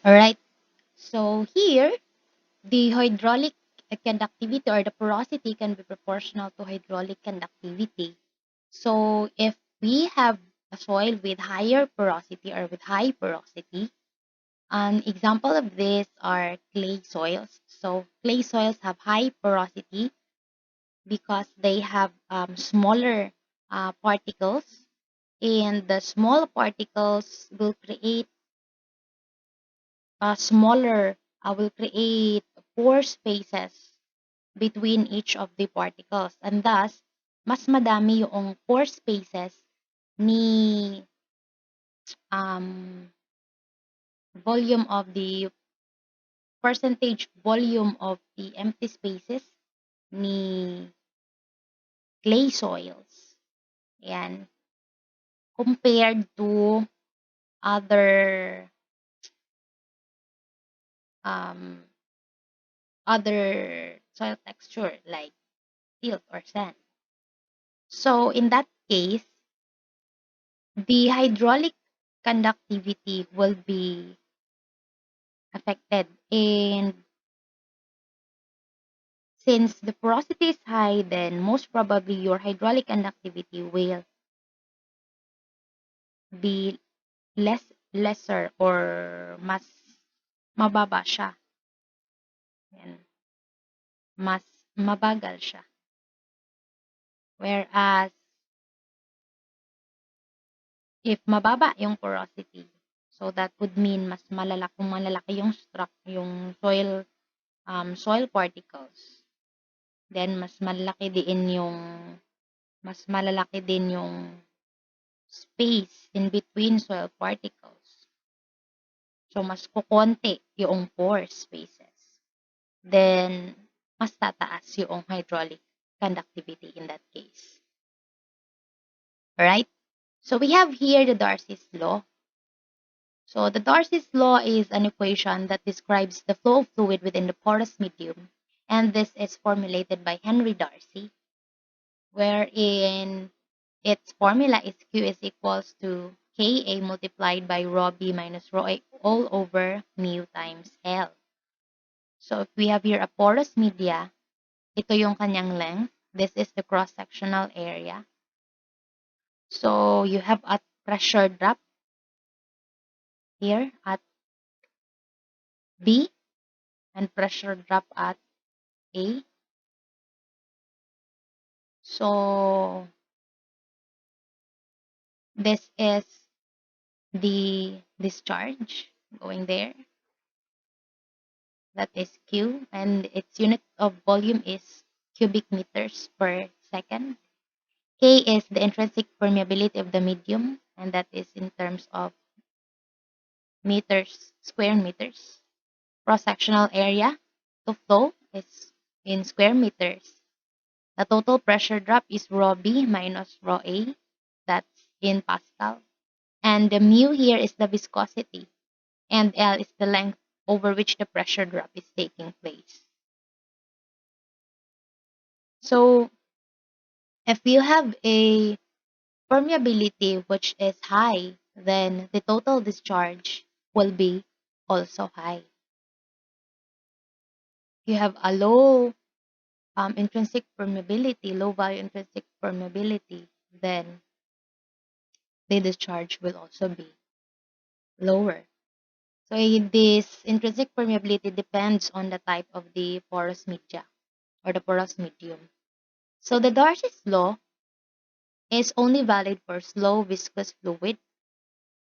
All right. So here, the hydraulic conductivity or the porosity can be proportional to hydraulic conductivity. So if we have a soil with higher porosity or with high porosity, an example of this are clay soils. So clay soils have high porosity because they have smaller particles, and the small particles will create smaller will create pore spaces between each of the particles, and thus mas madami yung pore spaces ni um, volume of the percentage volume of the empty spaces ni clay soils. Yan. Compared to other um, other soil texture like silt or sand. So in that case, the hydraulic conductivity will be affected. And since the porosity is high, then most probably your hydraulic conductivity will be lesser or mas mababa siya. Yan. Mas mabagal siya. Whereas if mababa yung porosity, so that would mean mas malalaki kung malalaki yung yung soil particles, then mas malalaki din yung space in between soil particles. So mas kokonti yung pore spaces. Then mas tataas yung hydraulic conductivity in that case. Alright? So we have here the Darcy's law. So the Darcy's law is an equation that describes the flow of fluid within the porous medium, and this is formulated by Henry Darcy, wherein its formula is Q is equals to Ka multiplied by rho B minus rho A all over mu times L. So if we have here a porous media, ito yung kanyang length. This is the cross-sectional area. So you have a pressure drop here at B and pressure drop at A. So this is the discharge going there. That is Q, and its unit of volume is cubic meters per second. K is the intrinsic permeability of the medium, and that is in terms of meters, square meters. Cross-sectional area to flow is in square meters. The total pressure drop is rho B minus rho A. That's in Pascal. And the mu here is the viscosity, and L is the length over which the pressure drop is taking place. So if you have a permeability which is high, then the total discharge will be also high. You have a low intrinsic permeability, low value intrinsic permeability, then the discharge will also be lower. So this intrinsic permeability depends on the type of the porous media or the porous medium. So the Darcy's law is only valid for slow viscous fluid.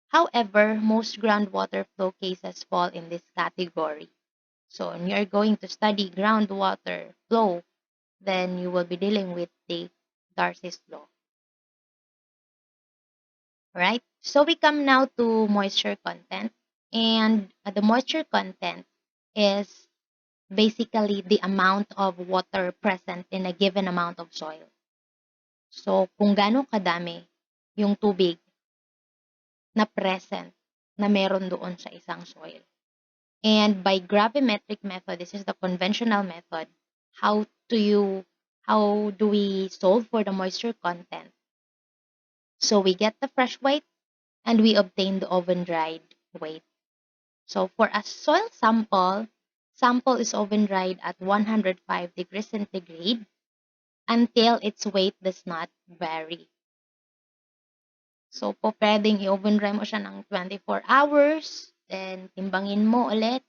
However, most groundwater flow cases fall in this category. So when you're going to study groundwater flow, then you will be dealing with the Darcy's law. Right? So we come now to moisture content. And the moisture content is basically the amount of water present in a given amount of soil. So kung gaano kadami yung tubig na present na meron doon sa isang soil. And by gravimetric method, this is the conventional method, how do you how do we solve for the moisture content? So we get the fresh weight and we obtain the oven dried weight. So for a soil sample is oven dried at 105 degrees centigrade until its weight does not vary. So po pwedeng i-oven dry mo siya ng 24 hours, then timbangin mo ulit.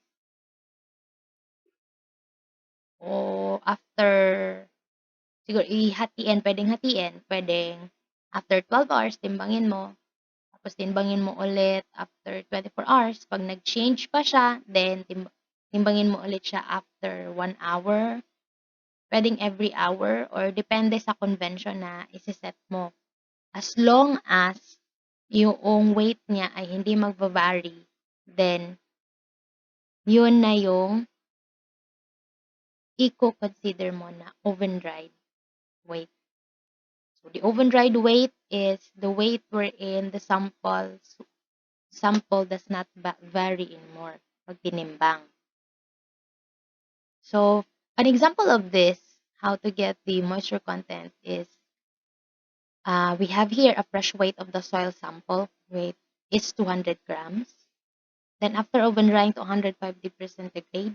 O after, siguro pwedeng hatiin, pwedeng after 12 hours, timbangin mo. Tapos timbangin mo ulit after 24 hours. Pag nag-change pa siya, then timbangin mo ulit siya after 1 hour. Pwedeng every hour or depende sa convention na isiset mo. As long as yung weight niya ay hindi magva-vary, then yun na yung i-consider mo na oven-dried weight. So the oven-dried weight is the weight wherein the sample does not vary anymore pag tinimbang. So an example of this, how to get the moisture content is, we have here a fresh weight of the soil sample. Weight is 200 grams. Then after oven drying to 105 degrees centigrade,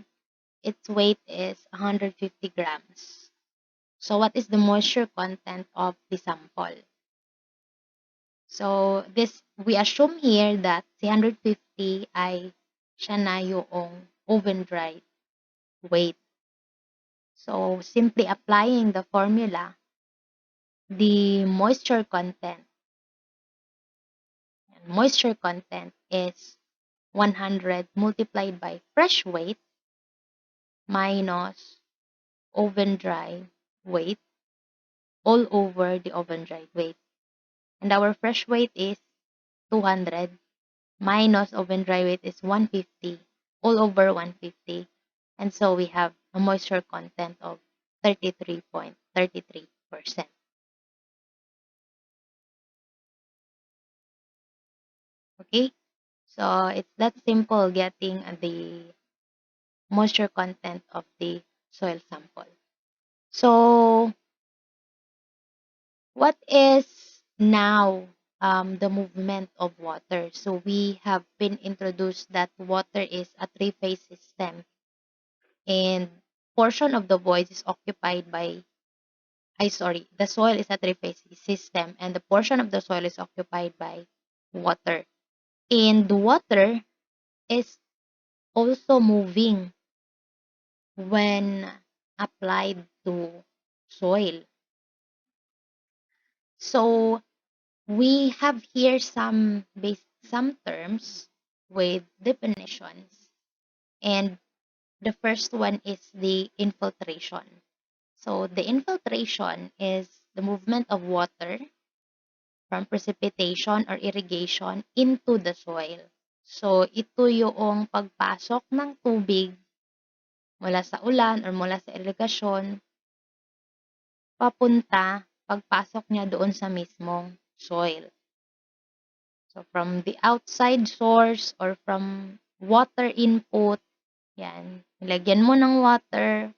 its weight is 150 grams. So what is the moisture content of the sample? So this, we assume here that si 150 ay siya na yung oven dried weight. So simply applying the formula, the moisture content is 100 multiplied by fresh weight minus oven dry weight all over the oven dried weight. And our fresh weight is 200 minus oven dry weight is 150 all over 150. And so we have a moisture content of 33.33%. Okay? So it's that simple getting the moisture content of the soil sample. So what is now the movement of water? So we have been introduced that water is a three-phase system, and portion of the void is occupied by, the soil is a three-phase system, and the portion of the soil is occupied by water. And the water is also moving when applied to soil. So we have here some terms with definitions, and the first one is the infiltration. So the infiltration is the movement of water from precipitation or irrigation into the soil. So ito yung pagpasok ng tubig mula sa ulan or mula sa irigasyon papunta, pagpasok niya doon sa mismong soil. So from the outside source or from water input, yan, nilagyan mo ng water,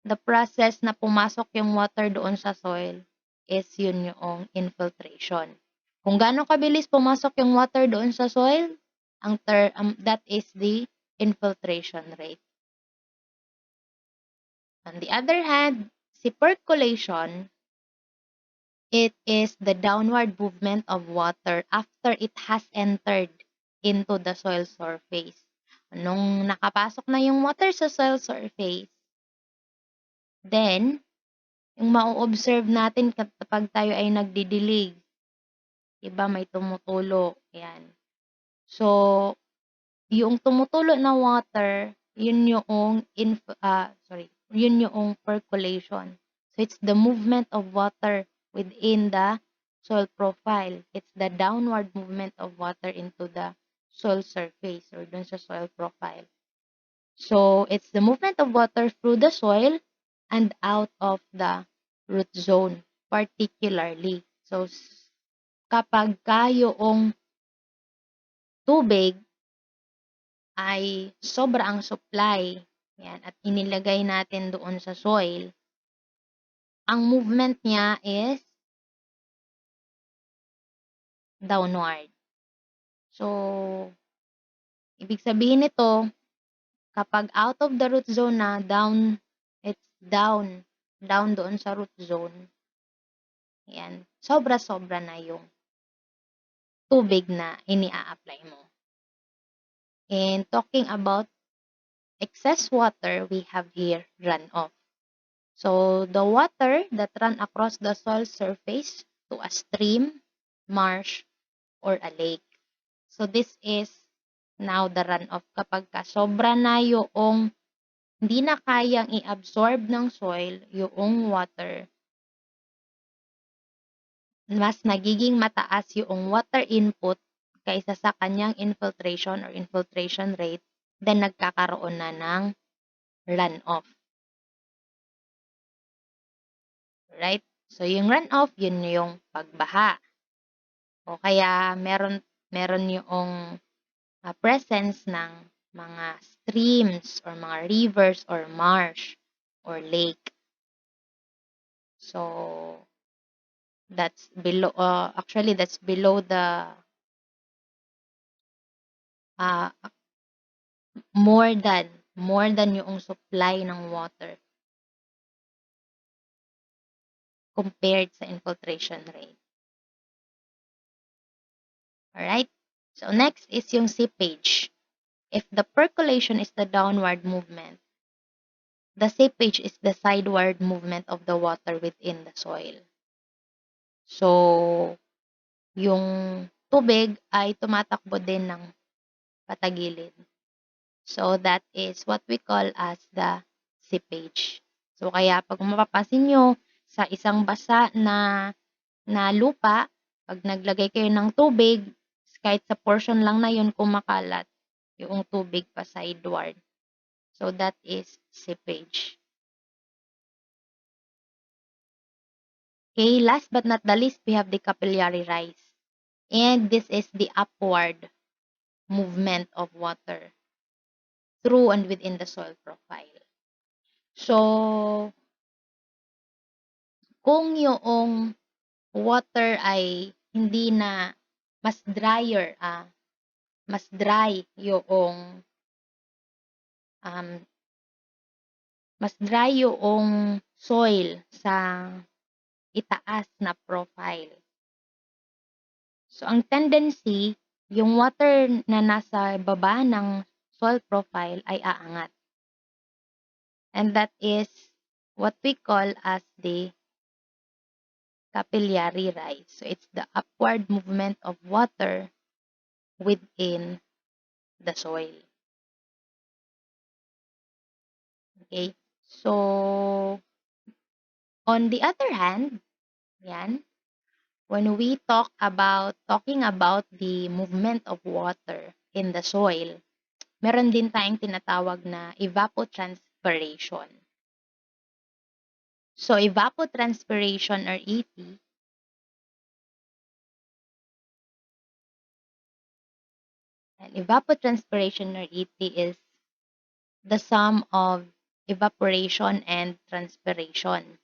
the process na pumasok yung water doon sa soil is yun yung infiltration. Kung gaano kabilis pumasok yung water doon sa soil, that is the infiltration rate. On the other hand, si percolation, it is the downward movement of water after it has entered into the soil surface. Nung nakapasok na yung water sa soil surface, then, yung ma-observe natin kapag tayo ay nagdidilig, iba may tumutulo, yan. So, yung tumutulo na water, yun yung percolation. So, it's the movement of water within the soil profile. It's the downward movement of water into the soil surface or dun sa soil profile. So, it's the movement of water through the soil and out of the root zone, particularly. So, kapag yung tubig ay sobra ang supply, yan, at inilagay natin doon sa soil, ang movement niya is downward. So, Ibig sabihin nito, kapag out of the root zone na, down, it's down, down doon sa root zone. Yan, sobra-sobra na yung tubig na ini-a-apply mo. And talking about excess water, we have here runoff. So, the water that run across the soil surface to a stream, marsh, or a lake. So, this is now the runoff. Kapag sobra na yung hindi na kayang i-absorb ng soil yung water, mas nagiging mataas yung water input kaysa sa kanyang infiltration or infiltration rate, then nagkakaroon na ng runoff. Right? So, yung runoff, yun yung pagbaha. O kaya, meron yung presence ng mga streams or mga rivers or marsh or lake. So, that's below, actually, that's below the, uh, more than yung supply ng water compared sa infiltration rate. Alright? So, next is yung seepage. If the percolation is the downward movement, the seepage is the sideward movement of the water within the soil. So, yung tubig ay tumatakbo din ng patagilid. So, that is what we call as the seepage. So, kaya pag mapapansin nyo sa isang basa na lupa, pag naglagay kayo ng tubig, kahit sa portion lang na yun kumakalat, yung tubig pa sideward. So, that is seepage. Okay, last but not the least, we have the capillary rise. And this is the upward movement of water through and within the soil profile. So, kung yung water ay hindi na mas drier, mas dry yung mas dry yung soil sa itaas na profile. So, ang tendency, yung water na nasa baba ng soil profile ay aangat. And that is what we call as the capillary rise. So, it's the upward movement of water within the soil. Okay? So, on the other hand, yan, when we talking about the movement of water in the soil, meron din tayong tinatawag na evapotranspiration. So, evapotranspiration or ET, and evapotranspiration or ET is the sum of evaporation and transpiration.